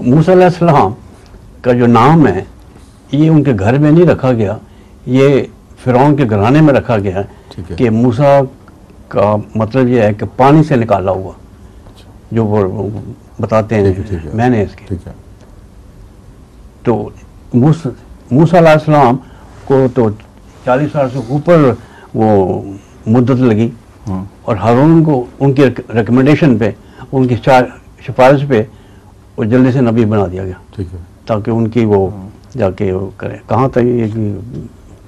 मूसा अलैहिस्सलाम का जो नाम है ये उनके घर में नहीं रखा गया, ये फिरौन के घराने में रखा गया है कि मूसा का मतलब ये है कि पानी से निकाला हुआ, जो वो बताते हैं मैंने इसके। तो मूसा अलैहिस्सलाम को तो 40 साल से ऊपर वो मुद्दत लगी और हारून को उनकी रिकमेंडेशन पे, उनकी सिफारिश पे वो जल्दी से नबी बना दिया गया, ताकि उनकी वो जाके वो करे। कहाँ तक ये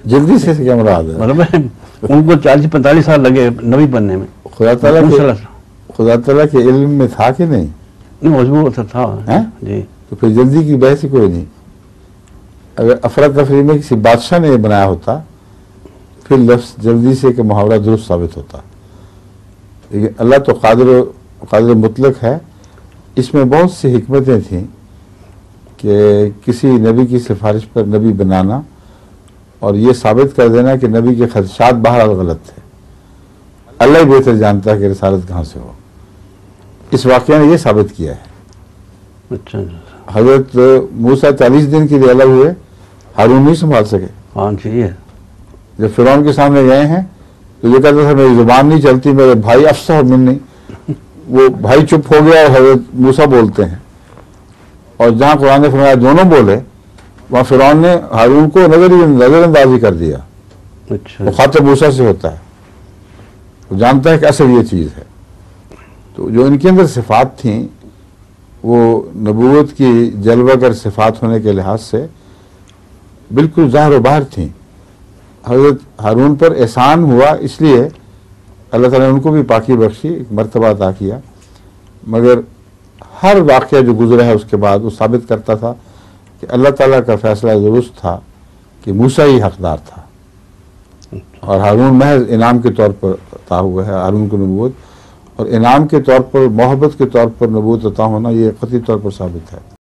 जल्दी से क्या मुराद है? मतलब उनको 40-45 साल लगे नबी बनने में। खुदा ताला के इल्म में था कि नहीं? मजबूर था जी। तो फिर जल्दी की बहस ही कोई नहीं। अगर अफरा तफरी में किसी बादशाह ने बनाया होता फिर लफ्ज़ जल्दी से कि मुहावरा दुरुस्त साबित होता, लेकिन अल्लाह तो कादिर मुतलक है। इसमें बहुत सी हिकमतें थीं कि किसी नबी की सिफारिश पर नबी बनाना और ये साबित कर देना कि नबी के खदशात बहरहाल गलत थे। अल्लाह ही बेहतर जानता है कि रिसालत कहाँ से हो। इस वाक़या ने यह साबित किया है। अच्छा, हज़रत मूसा 40 दिन के लिए अलग हुए, हारून नहीं संभाल सके। हाँ चाहिए। जब फिरौन के सामने गए हैं तो ये कहता था मेरी जुबान नहीं चलती, मेरे भाई अफसह मिन्नी, वो भाई चुप हो गया और हज़रत मूसा बोलते हैं। और जहाँ कुरान ने फरमाया दोनों बोले, वहाँ फिरौन ने हारून को नजरअंदाजी कर दिया। अच्छा। वो खातिर मूसा से होता है, वो जानता है कि असल ये चीज़ है। तो जो इनके अंदर सिफात थी वो नबूवत की जलवागर सिफात होने के लिहाज से बिल्कुल ज़ाहिर व बाहर थी। हज़रत हारून पर एहसान हुआ, इसलिए अल्लाह ताला ने उनको भी पाकी बख्शी, एक मर्तबा अता किया। मगर हर वाक़या जो गुजरा है उसके बाद वो साबित करता था कि अल्लाह ताला का फैसला दुरुस्त था कि मूसा ही हकदार था और हारून महज इनाम के तौर पर अता हुआ है। हारून को नबूवत और इनाम के तौर पर, मोहब्बत के तौर पर नबूवत अता होना ये क़तई तौर पर साबित है।